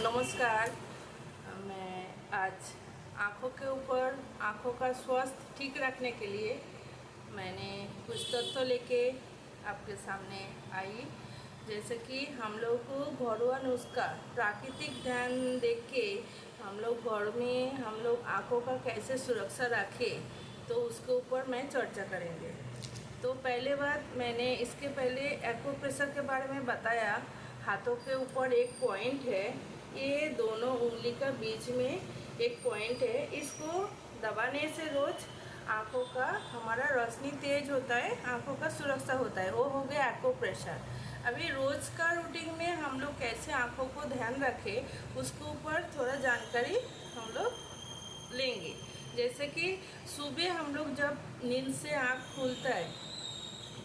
नमस्कार। मैं आज आँखों के ऊपर आँखों का स्वास्थ्य ठीक रखने के लिए मैंने कुछ तथ्य लेके आपके सामने आई। जैसे कि हम लोग को घरुआ नुस्खा प्राकृतिक ध्यान देख के हम लोग घर में हम लोग आँखों का कैसे सुरक्षा रखें, तो उसके ऊपर मैं चर्चा करेंगे। तो पहले बात, मैंने इसके पहले एक्यूप्रेशर के बारे में बताया। हाथों के ऊपर एक पॉइंट है, ये दोनों उंगली का बीच में एक पॉइंट है। इसको दबाने से रोज आँखों का हमारा रोशनी तेज होता है, आँखों का सुरक्षा होता है। वो हो गया एक्यूप्रेशर। अभी रोज का रूटीन में हम लोग कैसे आँखों को ध्यान रखें, उसके ऊपर थोड़ा जानकारी हम लोग लेंगे। जैसे कि सुबह हम लोग जब नींद से आँख खुलता है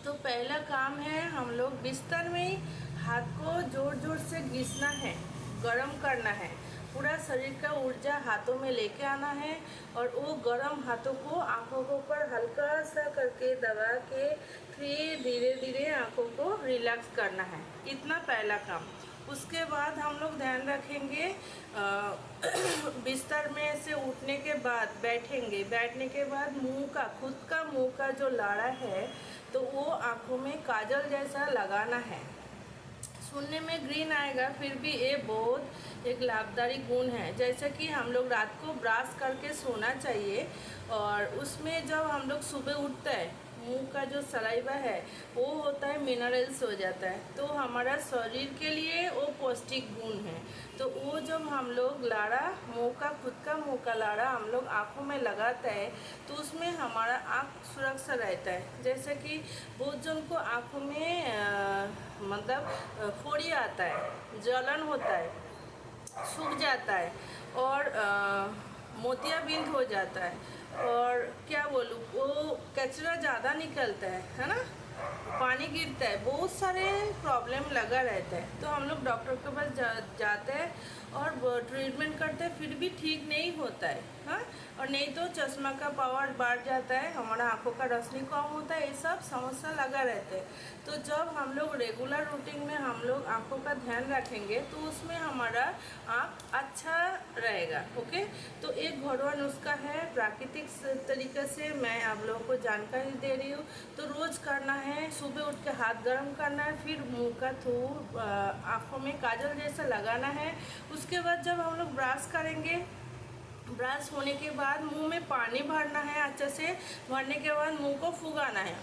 तो पहला काम है हम लोग बिस्तर में ही हाथ को जोर जोर से घिसना है, गरम करना है। पूरा शरीर का ऊर्जा हाथों में लेके आना है और वो गरम हाथों को आँखों के ऊपर हल्का सा करके दबा के फिर धीरे धीरे आँखों को रिलैक्स करना है। इतना पहला काम। उसके बाद हम लोग ध्यान रखेंगे बिस्तर में से उठने के बाद बैठने के बाद खुद का मुंह का जो लाड़ा है तो वो आँखों में काजल जैसा लगाना है। सुनने में ग्रीन आएगा, फिर भी ये बहुत एक लाभदायी गुण है। जैसे कि हम लोग रात को ब्रश करके सोना चाहिए और उसमें जब हम लोग सुबह उठता है मुंह का जो सलाइवा है वो होता है मिनरल्स हो जाता है, तो हमारा शरीर के लिए वो पौष्टिक गुण है। तो वो जब हम लोग लाड़ा खुद का मुंह का लाड़ा हम लोग आँखों में लगाता है तो उसमें हमारा आँख सुरक्षा रहता है। जैसे कि बहुत जन को आँखों में मतलब फोड़ी आता है, जलन होता है, सूख जाता है और मोतियाबिंद हो जाता है और क्या बोलूँ, वो कचरा ज़्यादा निकलता है ना, पानी गिरता है, बहुत सारे प्रॉब्लम लगा रहता है। तो हम लोग डॉक्टर के पास जाते हैं और ट्रीटमेंट करते हैं, फिर भी ठीक नहीं होता है। हाँ, और नहीं तो चश्मा का पावर बढ़ जाता है, हमारा आंखों का रोशनी कम होता है, ये सब समस्या लगा रहता है। तो जब हम लोग रेगुलर रूटीन में हम लोग आंखों का ध्यान रखेंगे तो उसमें हमारा आँख अच्छा रहेगा। ओके, तो एक घरुआ नुस्खा है, प्राकृतिक तरीके से मैं आप लोगों को जानकारी दे रही हूँ। तो रोज़ करना है, सुबह उठ के हाथ गर्म करना है, फिर मुंह का थूर आँखों में काजल जैसा लगाना है। उसके बाद जब हम लोग ब्रश करेंगे, ब्रश होने के बाद मुंह में पानी भरना है, अच्छे से भरने के बाद मुंह को फुगाना है।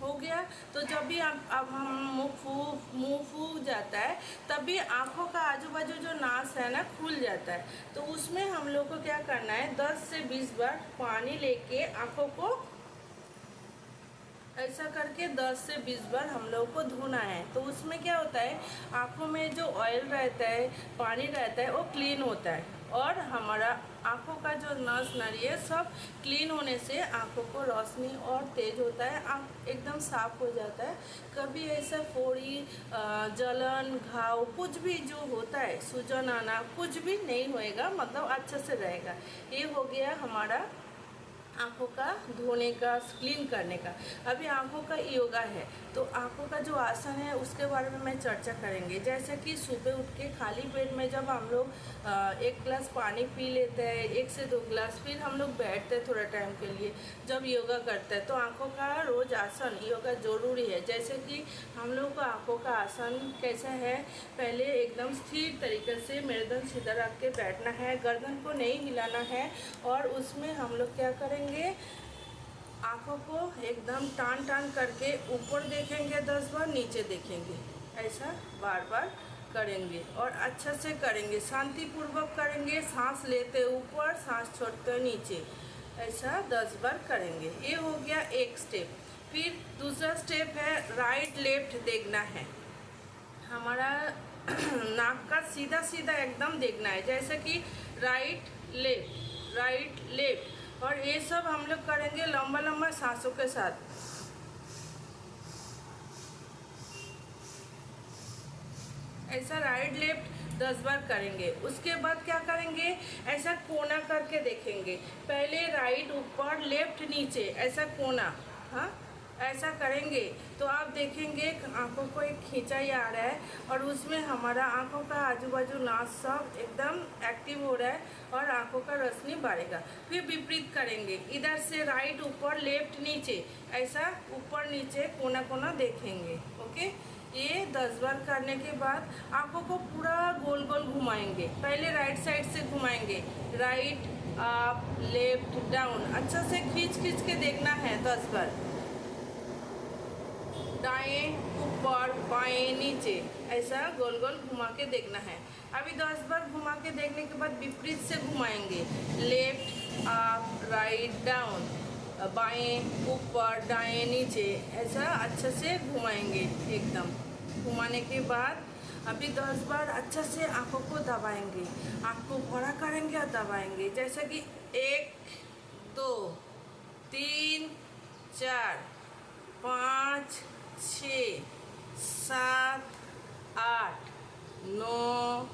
हो गया। तो जब भी अब हम मुंह फूक जाता है तब भी आँखों का आजू बाजू जो नास है ना खुल जाता है। तो उसमें हम लोग को क्या करना है, 10 से 20 बार पानी लेके आँखों को ऐसा करके 10 से 20 बार हम लोग को धोना है। तो उसमें क्या होता है, आँखों में जो ऑयल रहता है, पानी रहता है, वो क्लीन होता है और हमारा आँखों का जो नस नाड़ी है सब क्लीन होने से आँखों को रोशनी और तेज होता है, आँख एकदम साफ हो जाता है। कभी ऐसा फोड़ी, जलन, घाव कुछ भी जो होता है, सूजन आना कुछ भी नहीं होएगा, मतलब अच्छे से रहेगा। ये हो गया हमारा आँखों का धोने का, क्लीन करने का। अभी आँखों का योगा है, तो आँखों का जो आसन है उसके बारे में मैं चर्चा करेंगे। जैसे कि सुबह उठ के खाली पेट में जब हम लोग 1 गिलास पानी पी लेते हैं, 1 से 2 गिलास, फिर हम लोग बैठते हैं थोड़ा टाइम के लिए, जब योगा करते हैं तो आँखों का रोज आसन योगा ज़रूरी है। जैसे कि हम लोग को आँखों का आसन कैसा है, पहले एकदम स्थिर तरीके से मेरुदंड सीधा रख के बैठना है, गर्दन को नहीं हिलाना है और उसमें हम लोग क्या करेंगे, आँखों को एकदम टान करके ऊपर देखेंगे 10 बार, नीचे देखेंगे, ऐसा बार बार करेंगे और अच्छा से करेंगे, शांतिपूर्वक करेंगे। सांस लेते ऊपर, सांस छोड़ते नीचे, ऐसा 10 बार करेंगे। ये हो गया एक स्टेप। फिर दूसरा स्टेप है राइट लेफ्ट देखना है। हमारा नाक का सीधा सीधा एकदम देखना है, जैसे कि राइट लेफ्ट और ये सब हम लोग करेंगे लंबा लंबा सांसों के साथ। ऐसा राइट लेफ्ट 10 बार करेंगे। उसके बाद क्या करेंगे, ऐसा कोना करके देखेंगे, पहले राइट ऊपर लेफ्ट नीचे, ऐसा कोना। हाँ, ऐसा करेंगे तो आप देखेंगे आंखों को एक खींचाई आ रहा है और उसमें हमारा आंखों का आजू बाजू नाक सब एकदम एक्टिव हो रहा है और आंखों का रोशनी बढ़ेगा। फिर विपरीत करेंगे, इधर से राइट ऊपर, लेफ्ट नीचे, ऐसा ऊपर नीचे कोना कोना देखेंगे। ओके, ये 10 बार करने के बाद आंखों को पूरा गोल गोल घुमाएंगे। पहले राइट साइड से घुमाएंगे, राइट अप लेफ्ट डाउन, अच्छा से खींच खींच के देखना है 10 बार। दाएं ऊपर बाएं नीचे, ऐसा गोल गोल घुमा के देखना है। अभी 10 बार घुमा के देखने के बाद विपरीत से घुमाएंगे, लेफ्ट अप राइट डाउन, बाएं ऊपर दाएं नीचे, ऐसा अच्छे से घुमाएंगे। एकदम घुमाने के बाद अभी 10 बार अच्छा से आंखों को दबाएंगे, आँख को बड़ा करेंगे और दबाएंगे, जैसे कि 1 2 3 4 5 6 7 8 9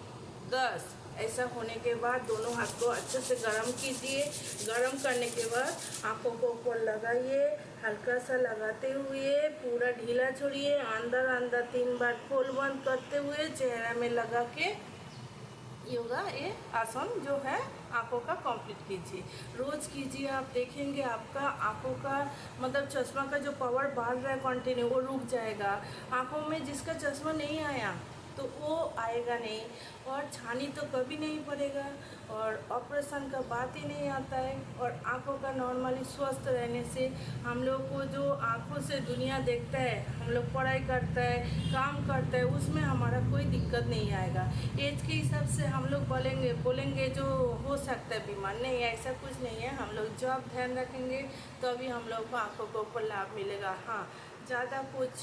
10। ऐसा होने के बाद दोनों हाथ को अच्छे से गरम कीजिए। गरम करने के बाद आंखों को ऊपर लगाइए, हल्का सा लगाते हुए पूरा ढीला छोड़िए, अंदर अंदर 3 बार खोल बंद करते हुए चेहरा में लगा के योगा ये आसन जो है आंखों का कंप्लीट कीजिए। रोज़ कीजिए, आप देखेंगे आपका आंखों का मतलब चश्मा का जो पावर बढ़ रहा है कंटिन्यू, वो रुक जाएगा। आंखों में जिसका चश्मा नहीं आया तो वो आएगा नहीं, और छानी तो कभी नहीं पड़ेगा, और ऑपरेशन का बात ही नहीं आता है। और आंखों का नॉर्मली स्वस्थ रहने से हम लोग को जो आंखों से दुनिया देखता है, हम लोग पढ़ाई करता है, काम करता है, उसमें हमारा कोई दिक्कत नहीं आएगा। एज के हिसाब से हम लोग बोलेंगे जो हो सकता है बीमार, नहीं ऐसा कुछ नहीं है। हम लोग जब ध्यान रखेंगे तो अभी हम लोग को आंखों के ऊपर लाभ मिलेगा। हाँ, ज़्यादा कुछ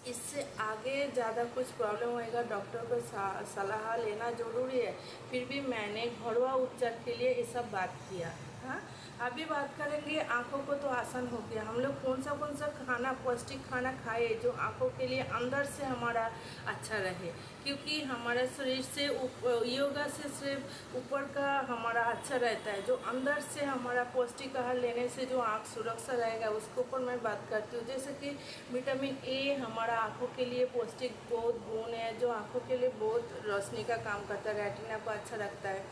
इससे आगे ज़्यादा कुछ प्रॉब्लम होएगा, डॉक्टर को सलाह लेना ज़रूरी है। फिर भी मैंने घरुआ उपचार के लिए ये सब बात किया। हाँ, अभी बात करेंगे आँखों को तो आसान हो गया। हम लोग कौन सा खाना, पौष्टिक खाना खाए जो आँखों के लिए अंदर से हमारा अच्छा रहे, क्योंकि हमारे शरीर से योगा से सिर्फ ऊपर का हमारा अच्छा रहता है, जो अंदर से हमारा पौष्टिक आहार लेने से जो आँख सुरक्षा रहेगा उसके ऊपर मैं बात करती हूँ। जैसे कि विटामिन ए हमारा आँखों के लिए पौष्टिक बहुत गुण है, जो आँखों के लिए बहुत रोशनी का काम करता है, रेटिना को अच्छा रखता है,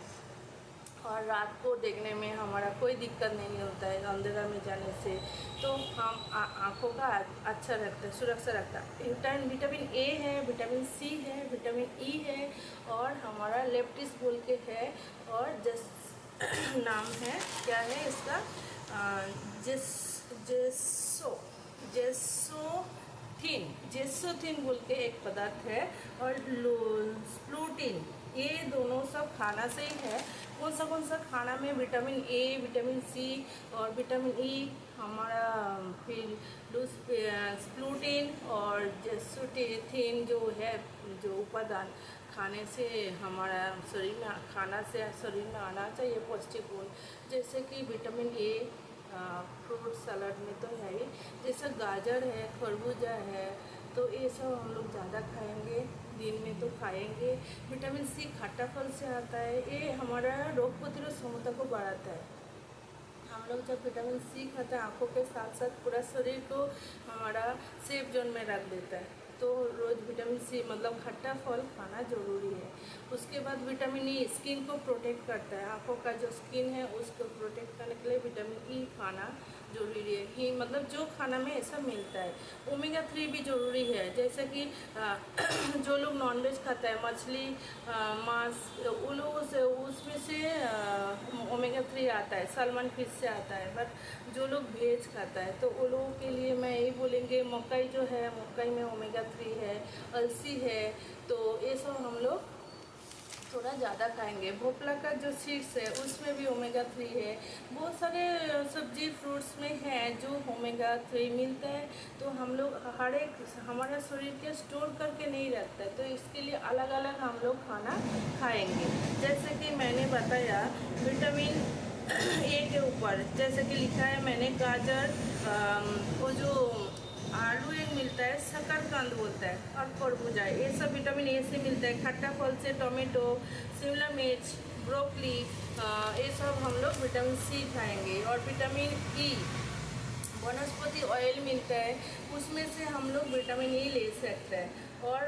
और रात को देखने में हमारा कोई दिक्कत नहीं होता है अंधेरा में जाने से। तो हम आँखों का अच्छा रखता है, सुरक्षा रखता है। विटामिन ए है, विटामिन सी है, विटामिन ई है, और हमारा लेप्टिस बोल के है, और नाम है क्या है इसका, जेसोथिन बोल के एक पदार्थ है, और स्प्लूटिन, ये दोनों सब खाना से ही है। कौन सा खाना में विटामिन ए, विटामिन सी और विटामिन ई हमारा, फिर स्प्लूटिन और जेसोथिन जो है, जो उपादान खाने से हमारा शरीर में, खाना से शरीर में आना चाहिए पौष्टिक गुण। जैसे कि विटामिन ए फ्रूट सलाद में तो है ही, जैसे गाजर है, खरबूजा है, तो ये सब हम लोग ज़्यादा खाएंगे, दिन में तो खाएंगे। विटामिन सी खट्टा फल से आता है, ये हमारा रोग प्रतिरोध क्षमता को बढ़ाता है। हम लोग जब विटामिन सी खाते हैं, आँखों के साथ साथ पूरा शरीर को हमारा सेफ जोन में रख देता है। तो रोज़ विटामिन सी मतलब खट्टा फल खाना ज़रूरी है। उसके बाद विटामिन ई स्किन को प्रोटेक्ट करता है, आँखों का जो स्किन है उसको प्रोटेक्ट करने के लिए विटामिन ई खाना ज़रूरी है ही, मतलब जो खाना में ऐसा मिलता है। ओमेगा 3 भी ज़रूरी है, जैसे कि जो लोग नॉनवेज खाता है, मछली मांस, उन लोगों से उसमें से ओमेगा 3 आता है, सैल्मन फिश से आता है। बट जो लोग वेज खाता है तो उन लोगों के लिए मैं यही बोलेंगे, मकई जो है, मकई में ओमेगा 3 है, अलसी है, तो ये सब हम लोग थोड़ा ज़्यादा खाएंगे। भोपला का जो सीड्स है उसमें भी ओमेगा 3 है। बहुत सारे सब्जी फ्रूट्स में है जो ओमेगा 3 मिलता है। तो हम लोग हर एक हमारा शरीर के स्टोर करके नहीं रखता है, तो इसके लिए अलग अलग हम लोग खाना खाएंगे। जैसे कि मैंने बताया विटामिन ए के ऊपर, जैसे कि लिखा है मैंने, गाजर, वो जो आलू एक मिलता है, शकरकंद बोलता है, और खरबूजा, ये सब विटामिन ए से मिलता है। खट्टा फल से टोमेटो, शिमला मिर्च, ब्रोकली, ये सब हम लोग विटामिन सी खाएंगे। और विटामिन ई वनस्पति ऑयल मिलता है, उसमें से हम लोग विटामिन ई ले सकते हैं। और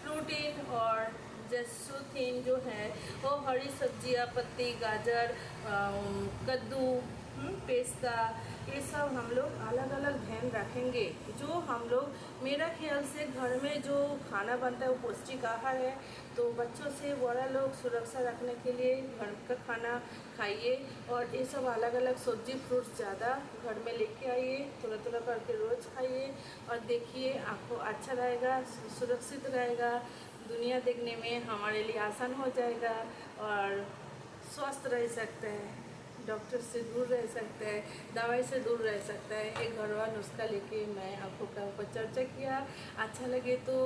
प्रोटीन और जेसोथिन जो है वो हरी सब्जियां, पत्ती, गाजर, कद्दू, पेस्ता, ये सब हम लोग अलग अलग ध्यान रखेंगे। जो हम लोग, मेरा ख्याल से घर में जो खाना बनता है वो पौष्टिक आहार है, तो बच्चों से बड़ा लोग सुरक्षा रखने के लिए घर का खाना खाइए। और ये सब अलग अलग सब्जी फ्रूट्स ज़्यादा घर में लेके आइए, थोड़ा थोड़ा करके रोज़ खाइए और देखिए, आपको अच्छा रहेगा, सुरक्षित रहेगा, दुनिया देखने में हमारे लिए आसान हो जाएगा और स्वस्थ रह सकते हैं, डॉक्टर से दूर रह सकते हैं, दवाई से दूर रह सकता है। एक घरवा नुस्खा लेके मैं आपको का ऊपर चर्चा किया। अच्छा लगे तो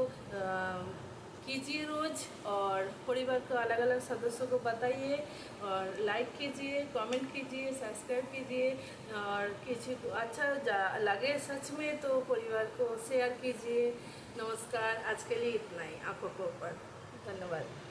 कीजिए रोज़, और परिवार के अलग अलग सदस्यों को बताइए, और लाइक कीजिए, कमेंट कीजिए, सब्सक्राइब कीजिए, और किसी को अच्छा लगे सच में तो परिवार को शेयर कीजिए। नमस्कार, आज के लिए इतना ही। आंखों के ऊपर, धन्यवाद।